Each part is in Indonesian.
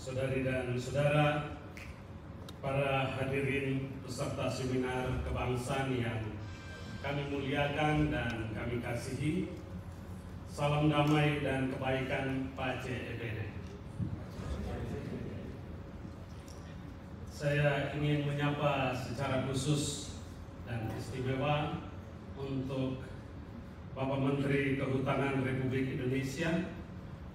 saudari dan saudara, para hadirin peserta seminar kebangsaan yang kami muliakan dan kami kasihi, salam damai dan kebaikan Pak CEBD. Saya ingin menyapa secara khusus dan istimewa untuk Bapak Menteri Kehutanan Republik Indonesia,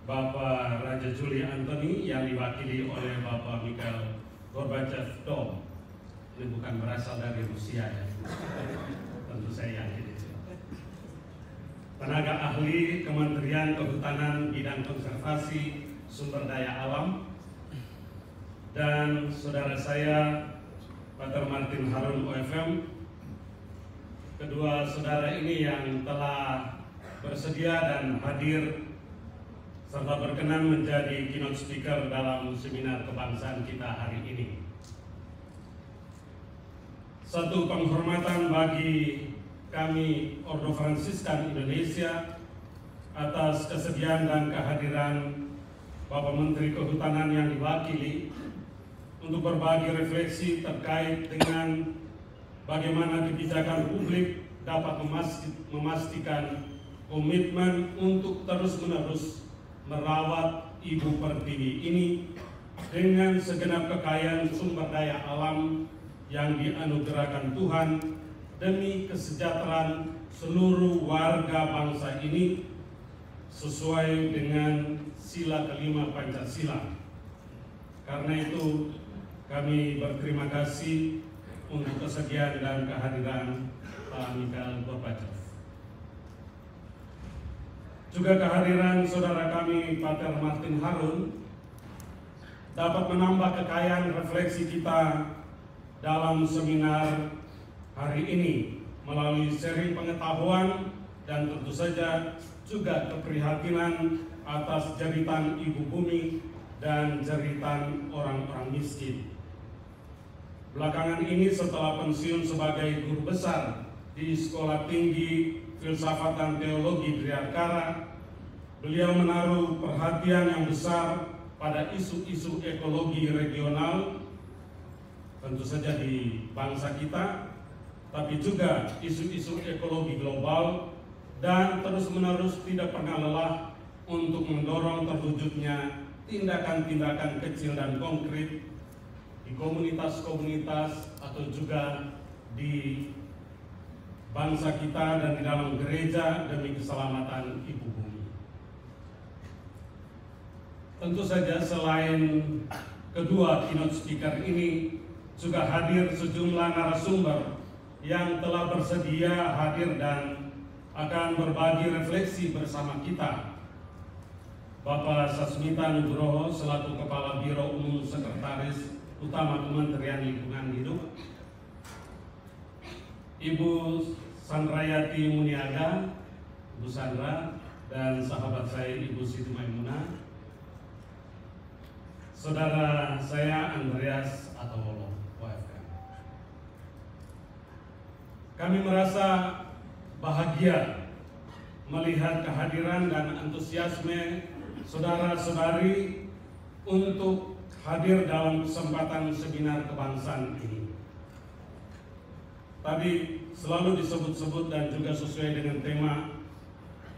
Bapak Raja Juli Antoni, yang diwakili oleh Bapak Mikhail Gorbachev Dom. Ini bukan berasal dari Rusia ya, tentu saya yakin itu. Tenaga ahli Kementerian Kehutanan bidang konservasi sumber daya alam, dan saudara saya Pak Martin Harun OFM. Kedua saudara ini yang telah bersedia dan hadir serta berkenan menjadi keynote speaker dalam seminar kebangsaan kita hari ini. Satu penghormatan bagi kami Ordo Fransiskan Indonesia atas kesediaan dan kehadiran Bapak Menteri Kehutanan yang diwakili untuk berbagi refleksi terkait dengan bagaimana kebijakan publik dapat memastikan komitmen untuk terus-menerus merawat Ibu Pertiwi ini dengan segenap kekayaan sumber daya alam yang dianugerahkan Tuhan demi kesejahteraan seluruh warga bangsa ini sesuai dengan sila kelima Pancasila. Karena itu kami berterima kasih untuk kesediaan dan kehadiran Pak Mikhail Gorbachev. Juga kehadiran saudara kami Pak Martin Harun dapat menambah kekayaan refleksi kita dalam seminar hari ini melalui sharing pengetahuan dan tentu saja juga keprihatinan atas jeritan ibu bumi dan jeritan orang-orang miskin. Belakangan ini setelah pensiun sebagai guru besar di Sekolah Tinggi Filsafat Teologi Triarkara, beliau menaruh perhatian yang besar pada isu-isu ekologi regional, tentu saja di bangsa kita, tapi juga isu-isu ekologi global, dan terus-menerus tidak pernah lelah untuk mendorong terwujudnya tindakan-tindakan kecil dan konkret di komunitas-komunitas atau juga di bangsa kita dan di dalam gereja demi keselamatan ibu bumi. Tentu saja selain kedua keynote speaker ini juga hadir sejumlah narasumber yang telah bersedia hadir dan akan berbagi refleksi bersama kita. Bapak Sasmita Nugroho selaku Kepala Biro Umum Sekretaris Utama Kementerian Lingkungan Hidup, Ibu Sandrayati Muniaga, Ibu Sandra, dan sahabat saya Ibu Siti Maimunah, saudara saya Andreas Atowolo, OFK. Kami merasa bahagia melihat kehadiran dan antusiasme saudara-saudari untuk hadir dalam kesempatan seminar kebangsaan ini. Tadi selalu disebut-sebut dan juga sesuai dengan tema,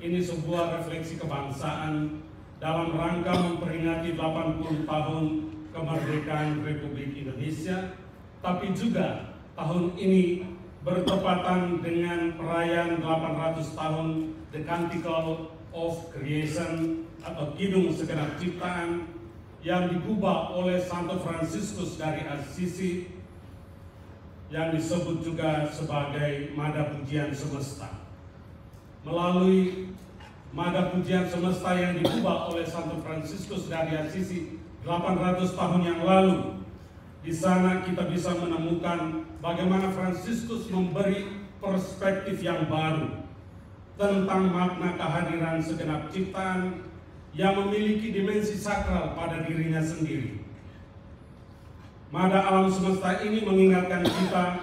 ini sebuah refleksi kebangsaan dalam rangka memperingati 80 tahun kemerdekaan Republik Indonesia, tapi juga tahun ini bertepatan dengan perayaan 800 tahun The Canticle of Creation atau Kidung Segenap Ciptaan yang digubah oleh Santo Fransiskus dari Assisi, yang disebut juga sebagai Mada Pujian Semesta. Melalui Mada Pujian Semesta yang digubah oleh Santo Fransiskus dari Assisi 800 tahun yang lalu, di sana kita bisa menemukan bagaimana Fransiskus memberi perspektif yang baru tentang makna kehadiran segenap ciptaan yang memiliki dimensi sakral pada dirinya sendiri. Mada alam semesta ini mengingatkan kita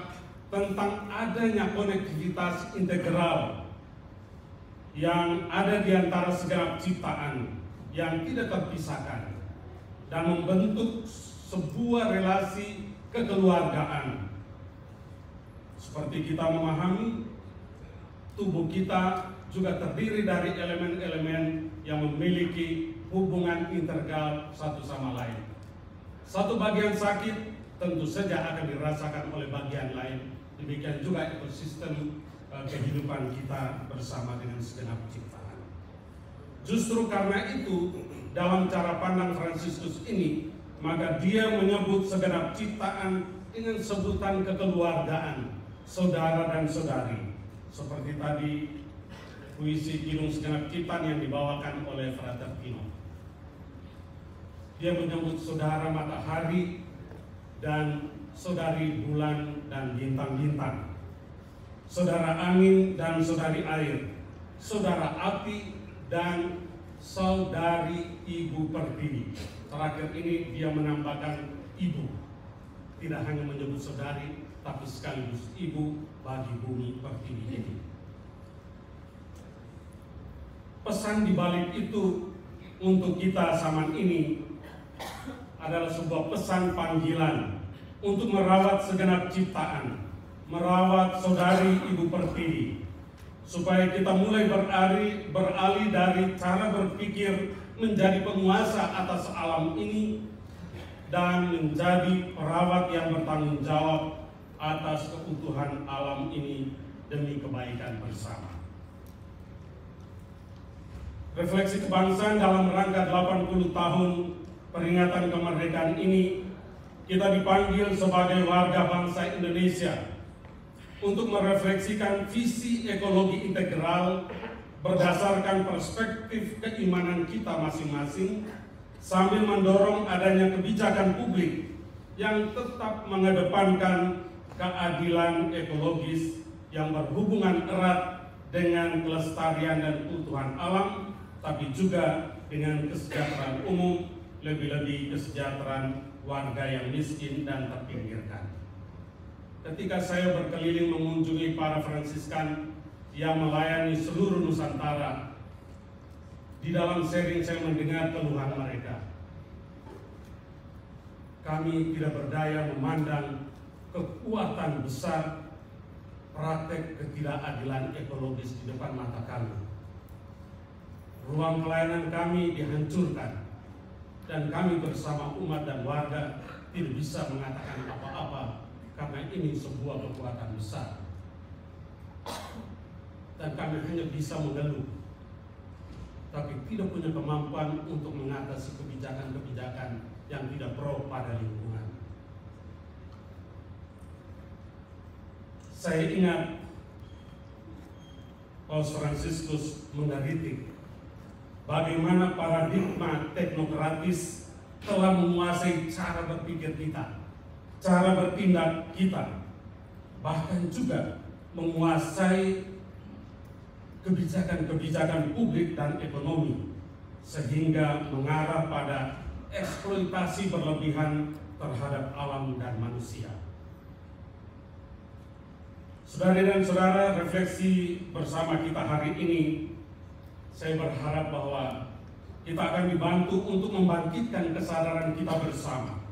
tentang adanya konektivitas integral yang ada di antara segenap ciptaan yang tidak terpisahkan, dan membentuk sebuah relasi kekeluargaan. Seperti kita memahami, tubuh kita juga terdiri dari elemen-elemen yang memiliki hubungan integral satu sama lain. Satu bagian sakit tentu saja akan dirasakan oleh bagian lain. Demikian juga ekosistem kehidupan kita bersama dengan segenap ciptaan. Justru karena itu, dalam cara pandang Fransiskus ini, maka dia menyebut segenap ciptaan dengan sebutan kekeluargaan, saudara dan saudari. Seperti tadi puisi Kidung Segenap Ciptaan yang dibawakan oleh Frater Pino. Dia menyebut saudara matahari dan saudari bulan dan bintang-bintang, saudara angin dan saudari air, saudara api dan saudari ibu pertiwi. Terakhir ini dia menambahkan ibu, tidak hanya menyebut saudari, tapi sekaligus ibu bagi bumi pertiwi ini. Pesan di balik itu untuk kita zaman ini adalah sebuah pesan panggilan untuk merawat segenap ciptaan, merawat saudari ibu pertiwi, supaya kita mulai beralih dari cara berpikir menjadi penguasa atas alam ini dan menjadi perawat yang bertanggung jawab atas keutuhan alam ini demi kebaikan bersama. Refleksi kebangsaan dalam rangka 80 tahun peringatan kemerdekaan ini, kita dipanggil sebagai warga bangsa Indonesia untuk merefleksikan visi ekologi integral berdasarkan perspektif keimanan kita masing-masing, sambil mendorong adanya kebijakan publik yang tetap mengedepankan keadilan ekologis yang berhubungan erat dengan kelestarian dan keutuhan alam, tapi juga dengan kesejahteraan umum, lebih-lebih kesejahteraan warga yang miskin dan terpinggirkan. Ketika saya berkeliling mengunjungi para Fransiskan yang melayani seluruh Nusantara, di dalam sharing saya mendengar keluhan mereka. Kami tidak berdaya memandang kekuatan besar praktek ketidakadilan ekologis di depan mata kami. Ruang pelayanan kami dihancurkan, dan kami bersama umat dan warga tidak bisa mengatakan apa-apa karena ini sebuah kekuatan besar. Dan kami hanya bisa mengeluh, tapi tidak punya kemampuan untuk mengatasi kebijakan-kebijakan yang tidak pro pada lingkungan. Saya ingat Paus Fransiskus mengkritik bagaimana paradigma teknokratis telah menguasai cara berpikir kita, cara bertindak kita, bahkan juga menguasai kebijakan-kebijakan publik dan ekonomi, sehingga mengarah pada eksploitasi berlebihan terhadap alam dan manusia. Saudari dan saudara, refleksi bersama kita hari ini, saya berharap bahwa kita akan dibantu untuk membangkitkan kesadaran kita bersama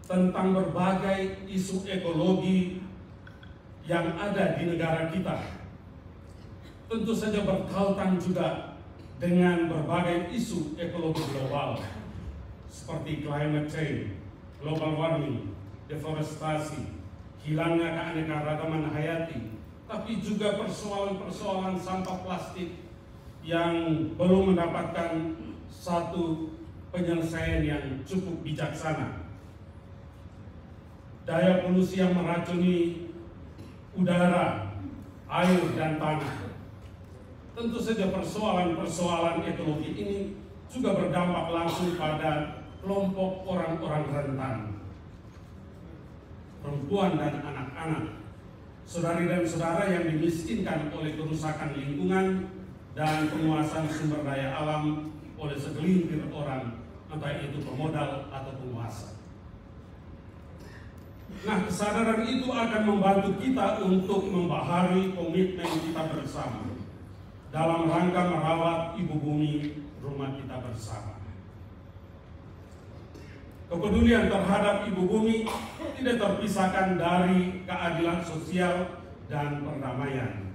tentang berbagai isu ekologi yang ada di negara kita. Tentu saja berkaitan juga dengan berbagai isu ekologi global seperti climate change, global warming, deforestasi, hilangnya keanekaragaman hayati, tapi juga persoalan-persoalan sampah plastik yang belum mendapatkan satu penyelesaian yang cukup bijaksana. Daya polusi yang meracuni udara, air, dan tanah. Tentu saja persoalan-persoalan ekologi ini juga berdampak langsung pada kelompok orang-orang rentan, perempuan dan anak-anak, saudari dan saudara yang dimiskinkan oleh kerusakan lingkungan dan penguasaan sumber daya alam oleh segelintir orang, entah itu pemodal atau penguasa. Nah, kesadaran itu akan membantu kita untuk membahari komitmen kita bersama dalam rangka merawat ibu bumi, rumah kita bersama. Kepedulian terhadap ibu bumi tidak terpisahkan dari keadilan sosial dan perdamaian.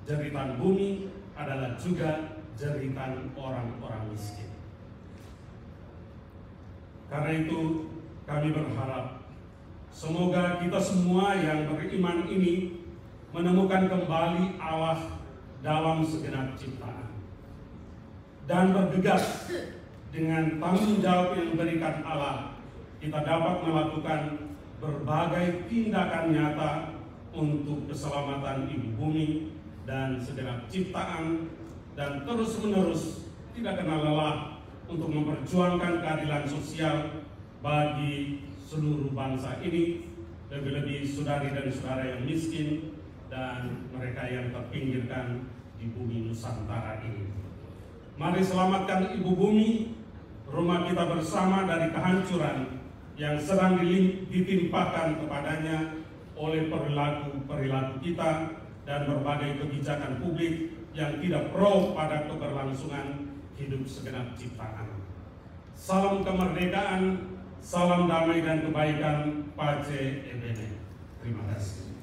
Jeritan bumi adalah juga jeritan orang-orang miskin. Karena itu kami berharap semoga kita semua yang beriman ini menemukan kembali Allah dalam segenap ciptaan dan bergegas dengan tanggung jawab yang diberikan Allah, kita dapat melakukan berbagai tindakan nyata untuk keselamatan ibu bumi dan segenap ciptaan, dan terus-menerus tidak kenal lelah untuk memperjuangkan keadilan sosial bagi seluruh bangsa ini, lebih-lebih saudari dan saudara yang miskin dan mereka yang terpinggirkan di bumi Nusantara ini. Mari selamatkan ibu bumi, rumah kita bersama dari kehancuran yang sedang ditimpakan kepadanya oleh perilaku kita dan berbagai kebijakan publik yang tidak pro pada keberlangsungan hidup segenap ciptaan. Salam kemerdekaan, salam damai dan kebaikan, Pace Ebene. Terima kasih.